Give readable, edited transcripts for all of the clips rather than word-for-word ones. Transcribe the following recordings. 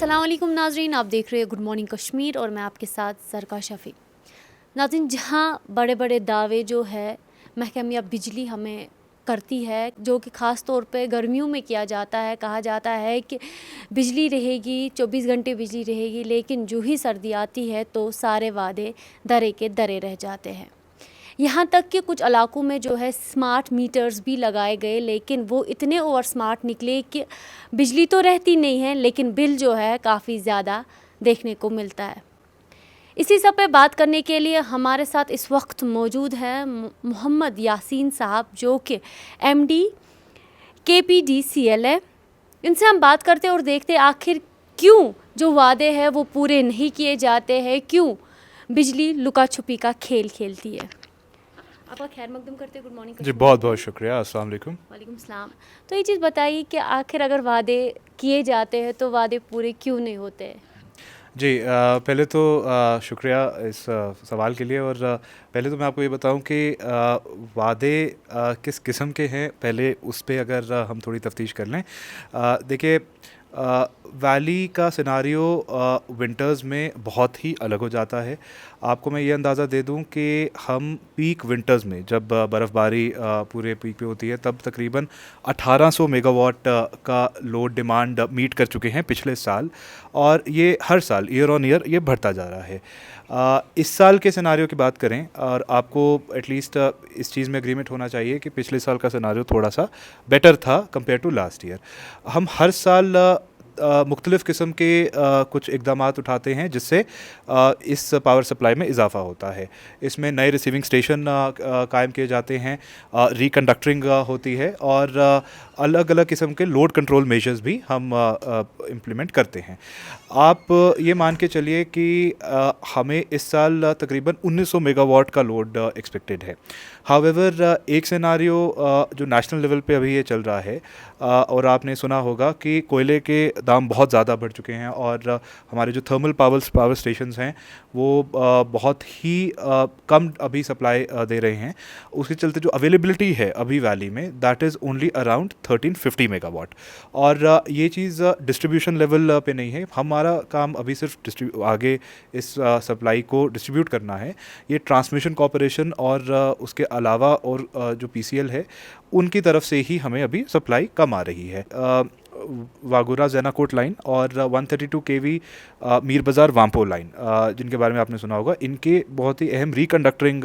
अस्सलाम वालेकुम नाज़रीन, आप देख रहे हैं गुड मॉर्निंग कश्मीर और मैं आपके साथ सरका शफ़ी। नाज़रीन, जहां बड़े बड़े दावे जो है महकमा बिजली हमें करती है, जो कि ख़ास तौर पे गर्मियों में किया जाता है, कहा जाता है कि बिजली रहेगी, 24 घंटे बिजली रहेगी, लेकिन जो ही सर्दी आती है तो सारे वादे दरे के दरे रह जाते हैं। यहाँ तक कि कुछ इलाकों में जो है स्मार्ट मीटर्स भी लगाए गए, लेकिन वो इतने ओवर स्मार्ट निकले कि बिजली तो रहती नहीं है लेकिन बिल जो है काफ़ी ज़्यादा देखने को मिलता है। इसी सब पे बात करने के लिए हमारे साथ इस वक्त मौजूद हैं मोहम्मद यासीन साहब, जो कि MD KPDCL है। इनसे हम बात करते और देखते हैं आखिर क्यों जो वादे हैं वो पूरे नहीं किए जाते हैं, क्यों बिजली लुका छुपी का खेल खेलती है। आपका खैर मकदम करते हैं, गुड मॉर्निंग जी, बहुत बहुत शुक्रिया। अस्सलाम वालेकुम। वालेकुम सलाम। तो ये चीज़ बताइए कि आखिर अगर वादे किए जाते हैं तो वादे पूरे क्यों नहीं होते हैं? जी, पहले तो शुक्रिया इस सवाल के लिए। और पहले तो मैं आपको ये बताऊं कि वादे किस किस्म के हैं, पहले उस पे अगर हम थोड़ी तफ्तीश कर लें। देखिए, वैली का सिनारियो विंटर्स में बहुत ही अलग हो जाता है। आपको मैं ये अंदाज़ा दे दूं कि हम पीक विंटर्स में जब बर्फ़बारी पूरे पीक पे होती है तब तकरीबन 1800 मेगावाट का लोड डिमांड मीट कर चुके हैं पिछले साल, और ये हर साल ईयर ऑन ईयर ये बढ़ता जा रहा है। इस साल के सिनारियो की बात करें, और आपको एटलीस्ट इस चीज़ में एग्रीमेंट होना चाहिए कि पिछले साल का सिनारियो थोड़ा सा बेटर था कंपेयर टू लास्ट ईयर। हम हर साल मुख्तलिफ़ किस्म के कुछ इक़दामात उठाते हैं जिससे इस पावर सप्लाई में इजाफ़ा होता है। इसमें नए रिसीविंग स्टेशन कायम किए जाते हैं, रिकंडक्टरिंग होती है, और अलग अलग किस्म के लोड कंट्रोल मेजर्स भी हम इम्प्लीमेंट करते हैं। आप ये मान के चलिए कि हमें इस साल तकरीबन 1900 मेगावाट का लोड एक्सपेक्टेड है। हावेवर एक सिनारियो जो नेशनल लेवल पे अभी ये चल रहा है, और आपने सुना होगा कि कोयले के दाम बहुत ज़्यादा बढ़ चुके हैं, और हमारे जो थर्मल पावर स्टेशंस हैं वो बहुत ही कम अभी सप्लाई दे रहे हैं। उसके चलते जो अवेलेबिलिटी है अभी वैली में, that is only around 1350 megawatt. और ये चीज़ डिस्ट्रीब्यूशन लेवल पे नहीं है। हमारा काम अभी सिर्फ आगे इस सप्लाई को डिस्ट्रीब्यूट करना है। ये ट्रांसमिशन कॉर्पोरेशन और उसके अलावा और जो PCL है उनकी तरफ से ही हमें अभी सप्लाई कम आ रही है। वागुरा जैनाकोट लाइन और 132 kV मीर बाज़ार वाम्पो लाइन, जिनके बारे में आपने सुना होगा, इनके बहुत ही अहम रिकंडक्टरिंग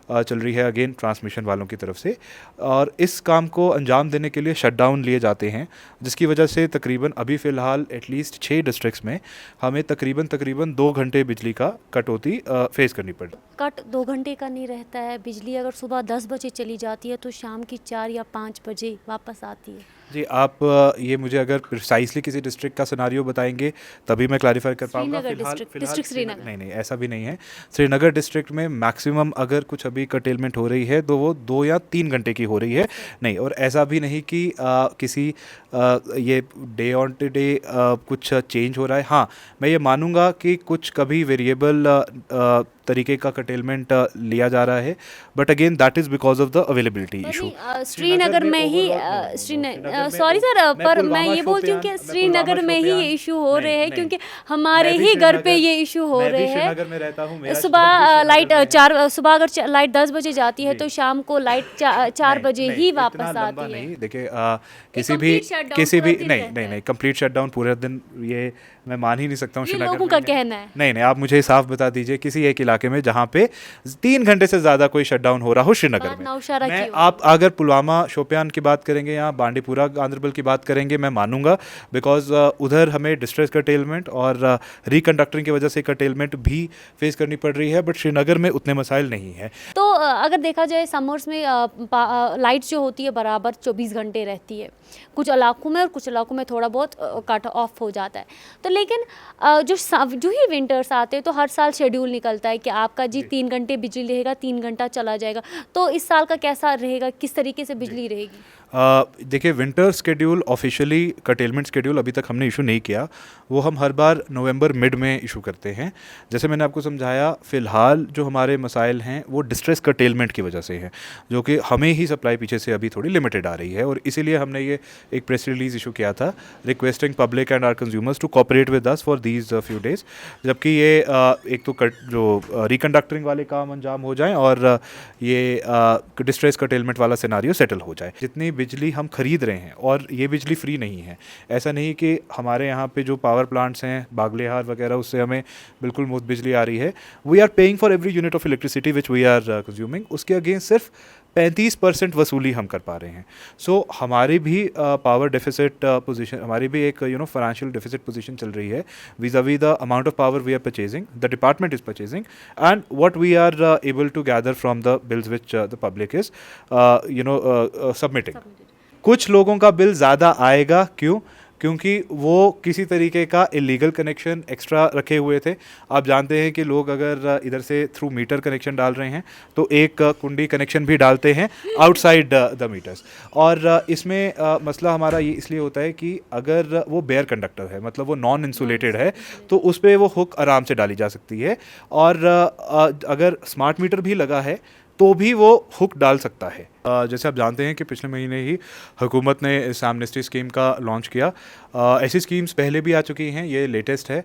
चल रही है अगेन ट्रांसमिशन वालों की तरफ से। और इस काम को अंजाम देने के लिए शटडाउन लिए जाते हैं, जिसकी वजह से तकरीबन अभी फ़िलहाल एटलीस्ट 6 डिस्ट्रिक्ट्स में हमें तकरीबन 2 घंटे बिजली का कटौती फेस करनी पड़ी। कट 2 घंटे का नहीं रहता है। बिजली अगर सुबह 10 बजे चली जाती है तो शाम की 4 या 5 बजे वापस आती है। जी, आप ये मुझे अगर प्रिसाइसली किसी डिस्ट्रिक्ट का सिनारियो बताएंगे तभी मैं क्लैरिफाई कर पाऊंगा। डिस्ट्रिक्ट श्रीनगर नहीं, ऐसा भी नहीं है। श्रीनगर डिस्ट्रिक्ट में मैक्सिमम अगर कुछ अभी कर्टेलमेंट हो रही है तो वो 2 या 3 घंटे की हो रही है। नहीं, और ऐसा भी नहीं कि किसी ये डे ऑन डे कुछ चेंज हो रहा है। हाँ, मैं ये मानूंगा कि कुछ कभी वेरिएबल तरीके का कर्टेलमेंट लिया जा रहा है, but again that is because of the availability issue. Srinagar में ही सॉरी सर, पर मैं ये बोलती हूँ कि श्रीनगर में ही ये इशू हो रहे हैं, क्योंकि हमारे ही घर पे ये इशू हो रहे हैं। श्रीनगर में रहता हूँ। सुबह अगर लाइट 10 बजे जाती है तो शाम को लाइट 4 बजे ही वापस आती है। देखिए, किसी भी नहीं कंप्लीट शटडाउन पूरे दिन, ये मैं मान ही नहीं सकता हूँ। श्रीनगर लोगों का कहना है। नहीं, आप मुझे साफ बता दीजिए किसी एक इलाके में जहाँ पे 3 घंटे से ज़्यादा कोई शटडाउन हो रहा हो श्रीनगर में। आप अगर पुलवामा शोपियान की बात करेंगे या बांडीपुरा गांदरबल की बात करेंगे, मैं मानूंगा, बिकॉज उधर हमें डिस्ट्रेस कर्टेलमेंट और रिकंडक्टरिंग की वजह से कर्टेलमेंट भी फेस करनी पड़ रही है, बट श्रीनगर में उतने मसाइल नहीं है। तो अगर देखा जाए समर्स में लाइट जो होती है बराबर 24 घंटे रहती है कुछ इलाकों में, और कुछ इलाकों में थोड़ा बहुत कट ऑफ हो जाता है। तो लेकिन जो ही विंटर्स आते हैं तो हर साल शेड्यूल निकलता है कि आपका जी 3 घंटे बिजली रहेगा, 3 घंटा चला जाएगा। तो इस साल का कैसा रहेगा, किस तरीके से बिजली रहेगी? देखिए, winter schedule officially curtailment schedule अभी तक हमने इशू नहीं किया। वो हम हर बार नवंबर मिड में इशू करते हैं। जैसे मैंने आपको समझाया, फ़िलहाल जो हमारे मसाइल हैं वो डिस्ट्रेस कर्टेलमेंट की वजह से हैं, जो कि हमें ही सप्लाई पीछे से अभी थोड़ी लिमिटेड आ रही है, और इसीलिए हमने ये एक प्रेस रिलीज़ इशू किया था requesting public and our consumers to cooperate with us for these few days, जबकि ये एक तो जो रिकंडक्टरिंग वाले काम अंजाम हो जाएं और ये डिस्ट्रेस कर्टेलमेंट वाला सिनारियो सेटल हो जाए। जितनी बिजली हम खरीद रहे हैं, और ये बिजली फ्री नहीं है, ऐसा नहीं कि हमारे यहाँ पे जो पावर प्लांट्स हैं बागलेहार वगैरह उससे हमें बिल्कुल मुफ्त बिजली आ रही है। We are paying for every unit of electricity which we are consuming, उसके अगेंस्ट सिर्फ 35% वसूली हम कर पा रहे हैं। सो हमारी भी पावर डेफिसिट पोजीशन, हमारी भी एक फाइनेंशियल डेफिसिट पोजीशन चल रही है vis-a-vis the amount of power we are purchasing, the department is purchasing, and what we are able to gather from the bills which the public is submitting. कुछ लोगों का bill ज़्यादा आएगा, क्यों? क्योंकि वो किसी तरीके का इलीगल कनेक्शन एक्स्ट्रा रखे हुए थे। आप जानते हैं कि लोग अगर इधर से थ्रू मीटर कनेक्शन डाल रहे हैं तो एक कुंडी कनेक्शन भी डालते हैं आउटसाइड द मीटर्स, और इसमें मसला हमारा ये इसलिए होता है कि अगर वो बेयर कंडक्टर है, मतलब वो नॉन इंसुलेटेड है, तो उस पर वो हुक आराम से डाली जा सकती है, और अगर स्मार्ट मीटर भी लगा है तो भी वो हुक डाल सकता है। जैसे आप जानते हैं कि पिछले महीने ही हुकूमत ने इस एमनेस्टी स्कीम का लॉन्च किया। ऐसी स्कीम्स पहले भी आ चुकी हैं, ये लेटेस्ट है।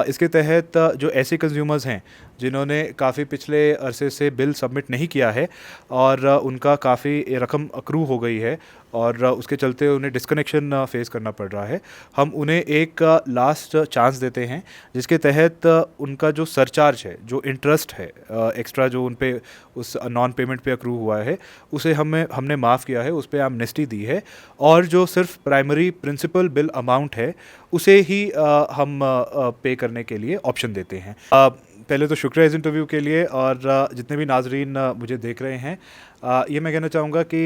इसके तहत जो ऐसे कंज्यूमर्स हैं जिन्होंने काफ़ी पिछले अरसे से बिल सबमिट नहीं किया है और उनका काफ़ी रकम अक्रू हो गई है और उसके चलते उन्हें डिस्कनेक्शन फेस करना पड़ रहा है, हम उन्हें एक लास्ट चांस देते हैं, जिसके तहत उनका जो सरचार्ज है, जो इंटरेस्ट है एक्स्ट्रा जो उन पे उस नॉन पेमेंट पे अक्रू हुआ है, उसे हमने माफ़ किया है, उस पर एमनेस्टी दी है, और जो सिर्फ प्राइमरी प्रिंसिपल बिल अमाउंट है उसे ही हम पे करने के लिए ऑप्शन देते हैं। पहले तो शुक्रिया इस इंटरव्यू के लिए, और जितने भी नाजरीन मुझे देख रहे हैं, ये मैं कहना चाहूँगा कि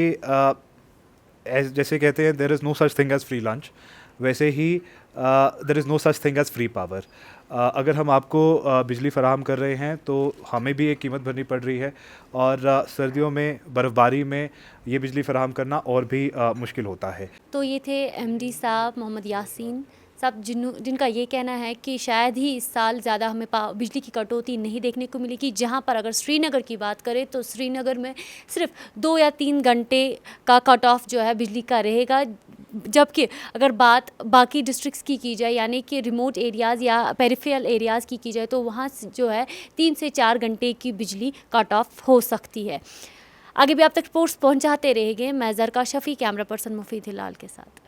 जैसे कहते हैं there is no such thing as free lunch, वैसे ही there is no such thing as free power. अगर हम आपको बिजली फराहम कर रहे हैं तो हमें भी एक कीमत भरनी पड़ रही है, और सर्दियों में बर्फ़बारी में ये बिजली फराहम करना और भी मुश्किल होता है। तो ये थे एमडी साहब मोहम्मद यासीन साहब, जिनका ये कहना है कि शायद ही इस साल ज़्यादा हमें बिजली की कटौती नहीं देखने को मिलेगी। जहाँ पर अगर श्रीनगर की बात करें तो श्रीनगर में सिर्फ 2 या 3 घंटे का कट ऑफ जो है बिजली का रहेगा, जबकि अगर बात बाकी डिस्ट्रिक्ट्स की जाए, यानी कि रिमोट एरियाज़ या पेरिफेरल एरियाज़ की जाए, तो वहाँ जो है 3 से 4 घंटे की बिजली कट ऑफ हो सकती है। आगे भी आप तक रिपोर्ट्स पहुँचाते रहेंगे। मैं ज़रका शफ़ी, कैमरा पर्सन मुफीद हिलाल के साथ।